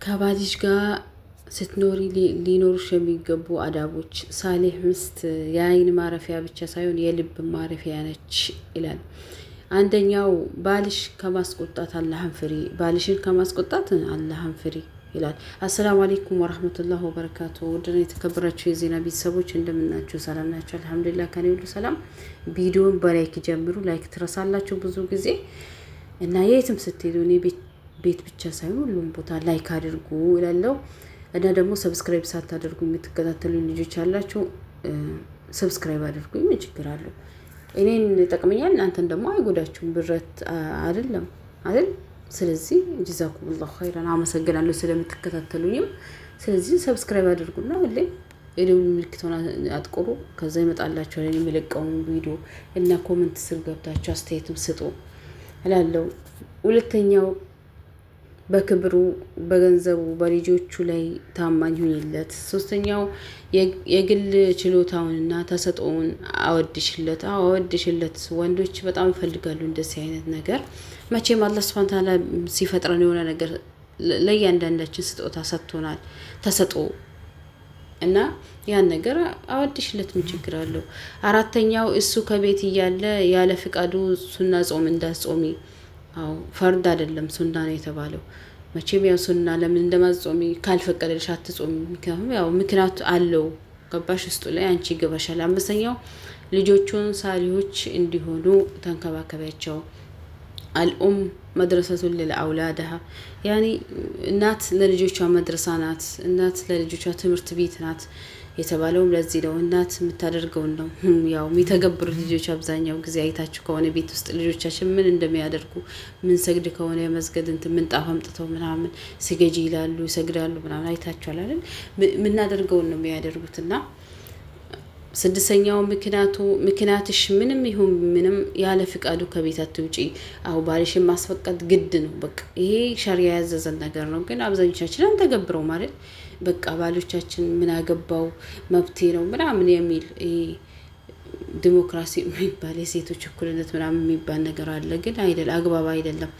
ከባልሽ ጋር ስትኖሪ ሊኖሩሽ የሚገቡ አዳቦች። ሳሌህ ሚስት የአይን ማረፊያ ብቻ ሳይሆን የልብ ማረፊያ ነች ይላል። አንደኛው ባልሽ ከማስቆጣት አላህን ፍሪ፣ ባልሽን ከማስቆጣት አላህን ፍሪ ይላል። አሰላሙ አለይኩም ወራህመቱላሂ ወበረካቱ። ውድና የተከበራችሁ የዜና ቤተሰቦች እንደምናችሁ፣ ሰላም ናችሁ? አልሐምዱሊላህ ከኔ ሁሉ ሰላም። ቪዲዮን በላይክ ጀምሩ። ላይክ ትረሳላችሁ ብዙ ጊዜ እና የትም ስትሄዱ እኔ ቤት ብቻ ሳይሆን ሁሉም ቦታ ላይክ አድርጉ እላለሁ። እና ደግሞ ሰብስክራይብ ሳታደርጉ የምትከታተሉ ልጆች አላችሁ፣ ሰብስክራይብ አድርጉ። ምን ችግር አለው? እኔን ይጠቅመኛል፣ እናንተን ደግሞ አይጎዳችሁም። ብረት አይደለም አይደል? ስለዚህ ጀዛኩሙላሁ ኸይራን፣ አመሰግናለሁ ስለምትከታተሉኝም። ስለዚህ ሰብስክራይብ አድርጉና ሁሌ የደውል ምልክቱን አጥቁሩ። ከዛ ይመጣላችኋል የሚለቀውን ቪዲዮ እና ኮሜንት ስር ገብታችሁ አስተያየትም ስጡ እላለሁ። ሁለተኛው በክብሩ በገንዘቡ በልጆቹ ላይ ታማኝ ሁኝለት። ሶስተኛው የግል ችሎታውንና ተሰጥኦውን አወድሽለት። አወድሽለት። ወንዶች በጣም ይፈልጋሉ እንደዚህ አይነት ነገር። መቼም አላህ ሱብሓነሁ ወተዓላ ሲፈጥረን የሆነ ነገር ለእያንዳንዳችን ስጦታ ሰጥቶናል፣ ተሰጥኦ እና ያን ነገር አወድሽለት። ምን ችግር አለው? አራተኛው እሱ ከቤት እያለ ያለ ፍቃዱ ሱና ጾም እንዳጾሚ። ፈርድ አይደለም ሱና ነው የተባለው። መቼም ያው ሱና ለምን እንደማጾሚ ካልፈቀደልሽ አትጾሚ። ምክንያቱም ያው ምክንያት አለው። ገባሽ? ውስጡ ላይ አንቺ ይገባሻል። አምስተኛው ልጆቹን ሳሊሆች እንዲሆኑ ተንከባከቢያቸው። አልኡም መድረሰቱን ለአውላድሃ፣ ያኒ እናት ለልጆቿ መድረሳ ናት። እናት ለልጆቿ ትምህርት ቤት ናት የተባለውም ለዚህ ነው። እናት የምታደርገውን ነው ያው የሚተገብሩት ልጆች። አብዛኛው ጊዜ አይታችሁ ከሆነ ቤት ውስጥ ልጆቻችን ምን እንደሚያደርጉ፣ ምን ሰግድ ከሆነ የመስገድ እንትን ምንጣፍ አምጥተው ምናምን ስገጂ ይላሉ፣ ይሰግዳሉ ምናምን አይታችኋል አይደል? የምናደርገውን ነው የሚያደርጉትና ስድስተኛው ምክንያትሽ ምንም ይሁን ምንም ያለ ፍቃዱ ከቤት አትውጪ። ባልሽን ማስፈቀድ ግድ ነው። በቃ ይሄ ሸሪያ ያዘዘን ነገር ነው። ግን አብዛኞቻችን አንተገብረው ማለት በቃ ባሎቻችን ምን አገባው መብቴ ነው ምናምን የሚል ዲሞክራሲ የሚባል የሴቶች እኩልነት ምናምን የሚባል ነገር አለ። ግን አይደል፣ አግባብ አይደለም።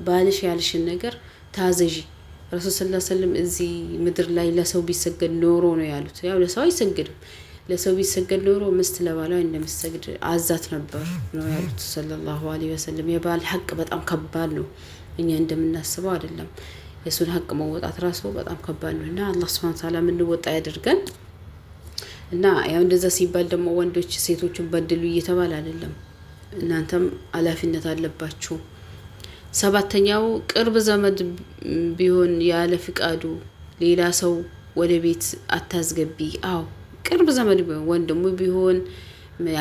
ባልሽ ያልሽን ነገር ታዘዢ። ረሱል ሰለላሁ ዐለይሂ ወሰለም እዚህ ምድር ላይ ለሰው ቢሰገድ ኖሮ ነው ያሉት። ያው ለሰው አይሰግድም። ለሰው ቢሰገድ ኖሮ ሚስት ለባሏ እንደምትሰግድ አዛት ነበር ነው ያሉት ሰለላሁ ዐለይሂ ወሰለም። የባል ሐቅ በጣም ከባድ ነው። እኛ እንደምናስበው አይደለም። የሱን ሐቅ መወጣት ራሱ በጣም ከባድ ነው እና አላህ ሱብሓነሁ ወተዓላ የምንወጣ ያድርገን። እና ያው እንደዛ ሲባል ደግሞ ወንዶች ሴቶችን በድሉ እየተባለ አይደለም። እናንተም ኃላፊነት አለባችሁ። ሰባተኛው ቅርብ ዘመድ ቢሆን ያለ ፍቃዱ ሌላ ሰው ወደ ቤት አታስገቢ። ቅርብ ዘመድ ቢሆን ወንድሙ ቢሆን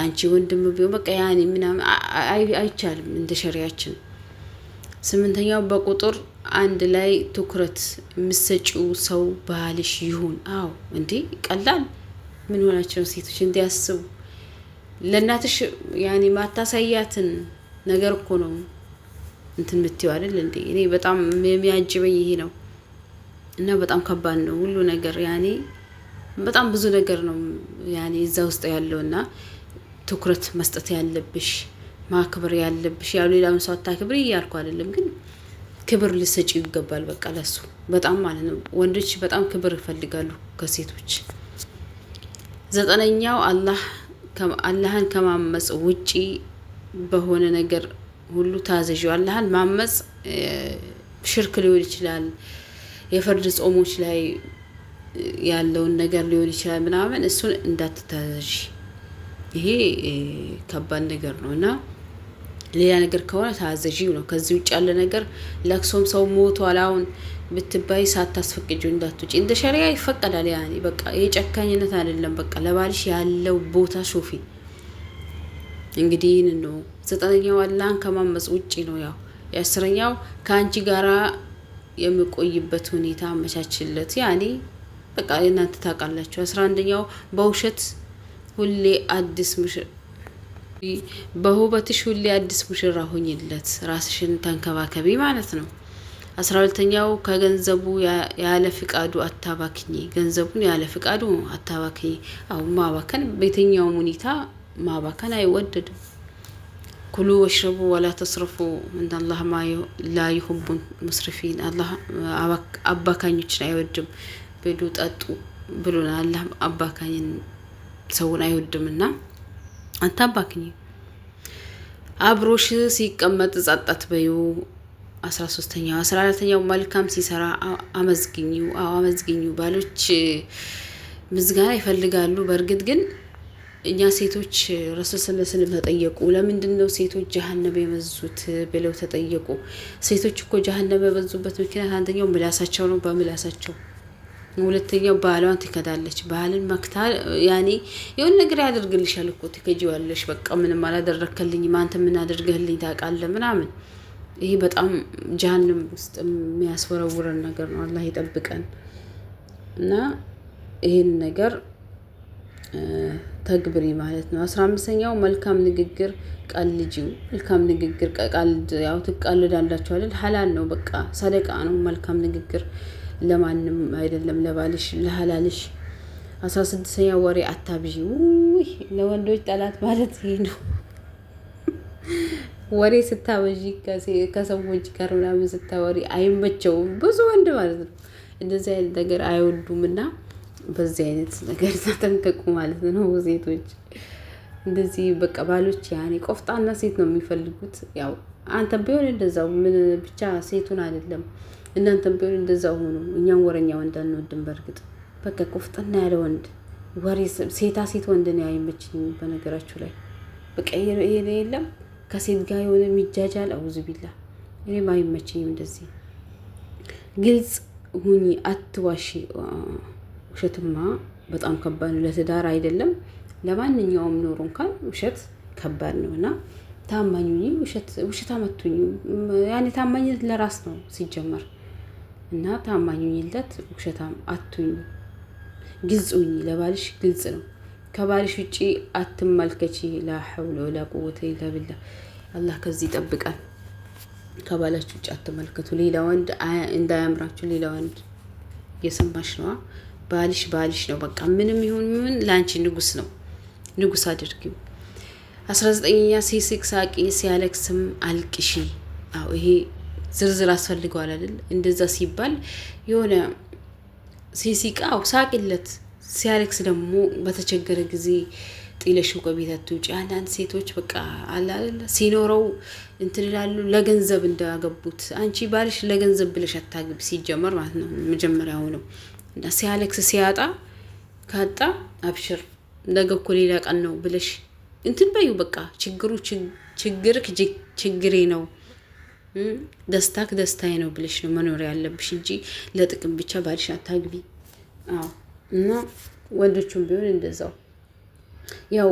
አንቺ ወንድሙ ቢሆን በቃ ያኔ ምናምን አይቻልም እንደ ሸሪያችን። ስምንተኛው በቁጥር አንድ ላይ ትኩረት የምትሰጪው ሰው ባልሽ ይሁን። እንዴ ቀላል ምን ሆናችሁ ሴቶች እንዲያስቡ። ለእናትሽ ያኔ ማታሳያትን ነገር እኮ ነው እንትን የምትይው አይደል እንዴ? እኔ በጣም የሚያጅበኝ ይሄ ነው እና በጣም ከባድ ነው ሁሉ ነገር። ያኔ በጣም ብዙ ነገር ነው ያኔ እዛ ውስጥ ያለውና ትኩረት መስጠት ያለብሽ፣ ማክበር ያለብሽ። ያው ሌላውን ሰው አታክብሪ እያልኩ አይደለም፣ ግን ክብር ልሰጪው ይገባል። በቃ ለሱ በጣም ማለት ነው። ወንዶች በጣም ክብር ይፈልጋሉ ከሴቶች። ዘጠነኛው አላህን ከማመጽ ውጪ በሆነ ነገር ሁሉ ታዘዥ። አላህን ማመጽ ሽርክ ሊሆን ይችላል፣ የፈርድ ጾሞች ላይ ያለውን ነገር ሊሆን ይችላል ምናምን፣ እሱን እንዳትታዘዥ። ይሄ ከባድ ነገር ነው እና ሌላ ነገር ከሆነ ታዘዥው ነው። ከዚህ ውጭ ያለ ነገር ለቅሶም ሰው ሞቷል አሁን ብትባይ ሳታስፈቅጂው እንዳትውጪ። እንደ ሸሪያ ይፈቀዳል። ያኔ በቃ የጨካኝነት አይደለም። በቃ ለባልሽ ያለው ቦታ ሾፊ። እንግዲህ ይህን ነው። ዘጠነኛው አላህን ከማመጽ ውጪ ነው። ያው የአስረኛው ከአንቺ ጋራ የሚቆይበት ሁኔታ አመቻችለት። ያኔ በቃ እናንተ ታውቃላችሁ። 11ኛው በውሸት ሁሌ አዲስ በውበትሽ ሁሌ አዲስ ሙሽራ ሆኝለት። ራስሽን ተንከባከቢ ማለት ነው። 12ኛው ከገንዘቡ ያለ ፍቃዱ አታባክኝ። ገንዘቡን ያለ ፍቃዱ አታባክኝ። ማባከን በየትኛውም ሁኔታ ማባከን አይወደድም። ኩሉ ወሽረቡ ወላ ተስረፉ እንደ አላህ ላ ዩሂቡ ሙስሪፊን። አላህ አባካኞችን አይወድም። ብሉ ጠጡ ብሎናል። አላህ አባካኝን ሰውን አይወድምና አታባክኝ። አብሮሽ ሲቀመጥ ጸጣት በዩ። 13ኛው 14ኛው መልካም ሲሰራ አመዝግኙ። አመዝግኙ። ባሎች ምስጋና ይፈልጋሉ። በእርግጥ ግን እኛ ሴቶች ረሱል ሰለላሁ ዐለይሂ ወሰለም ተጠየቁ፣ ለምንድን ነው ሴቶች ጀሃነም የበዙት ብለው ተጠየቁ። ሴቶች እኮ ጀሃነም የበዙበት ምክንያት አንደኛው ምላሳቸው ነው፣ በምላሳቸው። ሁለተኛው ባሏን ትከዳለች። ባልን መክታ ያኔ የሆነ ነገር ያደርግልሻል እኮ ትከጂዋለሽ። በቃ ምንም አላደረከልኝም፣ አንተ ምን አድርገህልኝ ታውቃለህ ምናምን። ይሄ በጣም ጀሃነም ውስጥ የሚያስወረውረን ነገር ነው። አላህ ይጠብቀን እና ይሄን ነገር ተግብሪ ማለት ነው። 15ኛው መልካም ንግግር ቀልጂው። መልካም ንግግር ቀልድ ያው ትቀልዳላችሁ አይደል? ሐላል ነው፣ በቃ ሰደቃ ነው። መልካም ንግግር ለማንም አይደለም፣ ለባልሽ ለሐላልሽ። 16ኛው ወሬ አታብዢ። ለወንዶች ጠላት ማለት ይሄ ነው። ወሬ ስታበዢ ከሰዎች ጋር ምናምን ስታወሪ አይመቸውም ብዙ ወንድ ማለት ነው። እንደዚህ አይነት ነገር አይወዱምና በዚህ አይነት ነገር ተጠንቀቁ ማለት ነው ሴቶች። እንደዚህ በቃ ባሎች ያኔ ቆፍጣና ሴት ነው የሚፈልጉት። ያው አንተም ቢሆን እንደዛው ምን ብቻ ሴቱን አይደለም እናንተም ቢሆን እንደዛው ሆኖ እኛም ወረኛ ወንድ አንወድም። በእርግጥ በቃ ቆፍጣና ያለ ወንድ ወሬ ሴታ ሴት ወንድ ነው አይመችኝም። በነገራችሁ ላይ በቃ ይሄ የለም ከሴት ጋር የሆነ የሚጃጃል አውዝ ቢላ እኔም አይመችኝም። እንደዚህ ግልጽ ሁኚ፣ አትዋሺ። ውሸትማ በጣም ከባድ ነው። ለትዳር አይደለም ለማንኛውም ኖሮ እንኳን ውሸት ከባድ ነው እና ታማኝ ሁኚ። ውሸት አመቱኝ ያኔ ታማኝነት ለራስ ነው ሲጀመር እና ታማኝ ሁኚለት፣ ውሸታም አትሁኝ። ግልጽ ሁኚ። ለባልሽ ግልጽ ነው። ከባልሽ ውጪ አትመልከቺ። ላ ሐውለ ወላ ቁወተ ኢላ ቢላህ። አላህ ከዚህ ይጠብቃል። ከባላችሁ ውጪ አትመልከቱ። ሌላ ወንድ እንዳያምራችሁ። ሌላ ወንድ የሰማሽ ነው። ባልሽ ነው። በቃ ምንም ይሁን ምን ላንቺ ንጉስ ነው። ንጉስ አድርጊው። 19ኛ ሲስቅ ሳቂ፣ ሲያለቅስም አልቅሺ። አዎ ይሄ ዝርዝር አስፈልገዋል አይደል? እንደዛ ሲባል የሆነ ሲሲቃው ሳቂለት፣ ሲያለቅስ ደግሞ በተቸገረ ጊዜ ጥለሽው ከቤት አትውጪ። አንዳንድ ሴቶች በቃ አለ አይደል ሲኖረው እንትን ይላሉ፣ ለገንዘብ እንዳገቡት። አንቺ ባልሽ ለገንዘብ ብለሽ አታግቢ ሲጀመር ማለት ነው። መጀመሪያው ነው እና ሲያለቅስ ሲያጣ ካጣ አብሽር ነገ እኮ ሌላ ቀን ነው ብለሽ እንትን በዩ። በቃ ችግሬ ነው፣ ደስታክ ደስታዬ ነው ብለሽ ነው መኖር ያለብሽ እንጂ ለጥቅም ብቻ ባልሽ አታግቢ። አዎ እና ወንዶቹም ቢሆን እንደዛው። ያው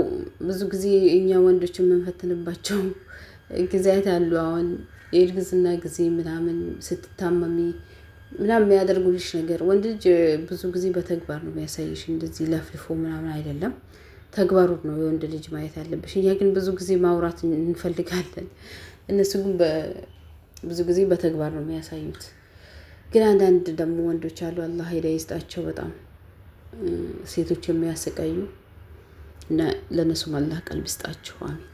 ብዙ ጊዜ እኛ ወንዶች የምንፈትንባቸው ጊዜያት አሉ። አሁን የእርግዝና ጊዜ ምናምን ስትታመሚ ምናምን የሚያደርጉልሽ ነገር ወንድ ልጅ ብዙ ጊዜ በተግባር ነው የሚያሳይሽ። እንደዚህ ለፍልፎ ምናምን አይደለም፣ ተግባሩ ነው የወንድ ልጅ ማየት ያለብሽ። እኛ ግን ብዙ ጊዜ ማውራት እንፈልጋለን፣ እነሱ ግን ብዙ ጊዜ በተግባር ነው የሚያሳዩት። ግን አንዳንድ ደግሞ ወንዶች አሉ፣ አላህ ሂዳያ ይስጣቸው፣ በጣም ሴቶች የሚያሰቃዩ እና ለነሱም አላህ ቀልብ ይስጣቸው። አሜን።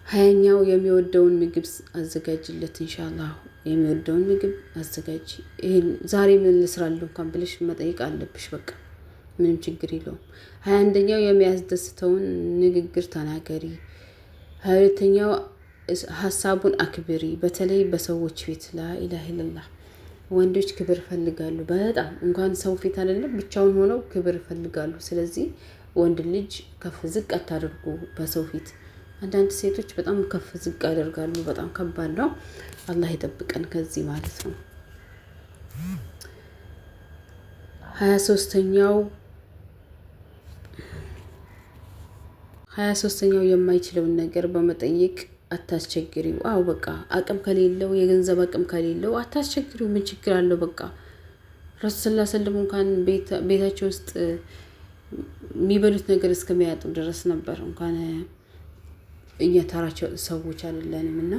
20ኛው የሚወደውን ምግብ አዘጋጅለት። ኢንሻአላህ የሚወደውን ምግብ አዘጋጅ። ይሄን ዛሬ ምን ልስራለሁ እንኳን ብለሽ መጠየቅ አለብሽ። በቃ ምንም ችግር የለውም። 21ኛው የሚያስደስተውን ንግግር ተናገሪ። 22ኛው ሀሳቡን አክብሪ፣ በተለይ በሰዎች ፊት። ላኢላሀ ኢለላህ። ወንዶች ክብር ይፈልጋሉ በጣም እንኳን ሰው ፊት አይደለም ብቻውን ሆነው ክብር ይፈልጋሉ። ስለዚህ ወንድ ልጅ ከፍ ዝቅ አታደርጉ በሰው ፊት። አንዳንድ ሴቶች በጣም ከፍ ዝቅ ያደርጋሉ። በጣም ከባድ ነው። አላህ ይጠብቀን ከዚህ ማለት ነው። 23ኛው የማይችለውን ነገር በመጠየቅ አታስቸግሪው። አው በቃ አቅም ከሌለው የገንዘብ አቅም ከሌለው አታስቸግሪው። ምን ችግር አለው? በቃ ረሱል ሰለላሁ ዐለይሂ ወሰለም እንኳን ቤታቸው ውስጥ የሚበሉት ነገር እስከሚያጡ ድረስ ነበር። እንኳን እኛ ተራቸው ሰዎች አይደለንም እና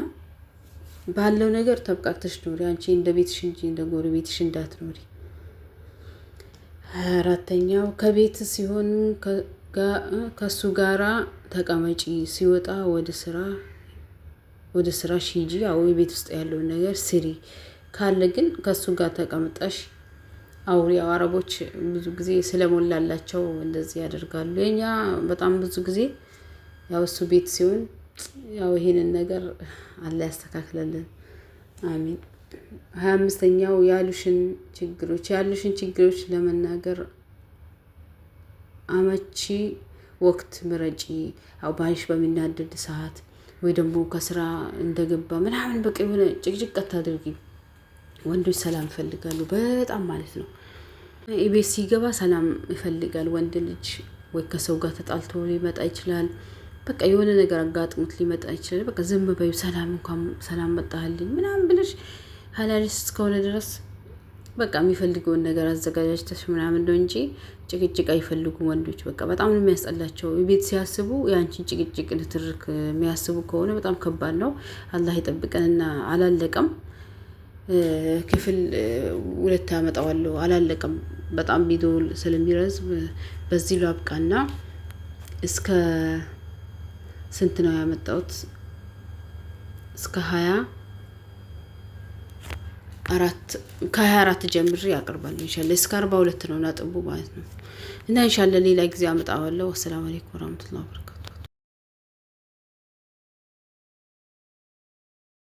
ባለው ነገር ተብቃቅተሽ ኖሪ። አንቺ እንደ ቤትሽ እንጂ እንደ ጎረቤትሽ እንዳትኖሪ። 24ኛው ከቤት ሲሆን ከሱ ጋራ ተቀመጪ፣ ሲወጣ ወደ ስራሽ ሂጂ። ያው የቤት ውስጥ ያለውን ነገር ስሪ። ካለ ግን ከሱ ጋር ተቀምጠሽ አውሪ። ያው አረቦች ብዙ ጊዜ ስለሞላላቸው እንደዚህ ያደርጋሉ። የኛ በጣም ብዙ ጊዜ ያው እሱ ቤት ሲሆን ያው ይሄንን ነገር አላህ ያስተካክለልን። አሚን። 25ኛው ያሉሽን ችግሮች ለመናገር አመቺ ወቅት ምረጪ። ያው ባልሽ በሚናደድ ሰዓት ወይ ደግሞ ከስራ እንደገባ ምናምን በቃ የሆነ ጭቅጭቅ አታድርጊ። ወንዶች ሰላም ይፈልጋሉ በጣም ማለት ነው። ኢቤስ ሲገባ ሰላም ይፈልጋል ወንድ ልጅ። ወይ ከሰው ጋር ተጣልቶ ሊመጣ ይችላል። በቃ የሆነ ነገር አጋጥሞት ሊመጣ ይችላል። በቃ ዝም በዩ፣ ሰላም መጣህልኝ ምናምን ብለሽ ሀላልሽ እስከሆነ ድረስ በቃ የሚፈልገውን ነገር አዘጋጃጅተሽ ምናምን ነው እንጂ ጭቅጭቅ አይፈልጉም ወንዶች። በቃ በጣም ነው የሚያስጠላቸው። ቤት ሲያስቡ ያንቺን ጭቅጭቅ ልትርክ የሚያስቡ ከሆነ በጣም ከባድ ነው። አላህ ይጠብቀንና አላለቀም። ክፍል 2 አመጣዋለሁ። አላለቀም በጣም ቪዲዮ ስለሚረዝም በዚህ ላብቃና እስከ ስንት ነው ያመጣሁት? እስከ 24 ጀምሬ ያቀርባለሁ ኢንሻአላህ። እስከ 42 ነው ነጥቡ ማለት ነው። እና ኢንሻአላህ ሌላ ጊዜ አመጣዋለሁ። ሰላም አለይኩም ወራህመቱላሂ ወበረካቱ።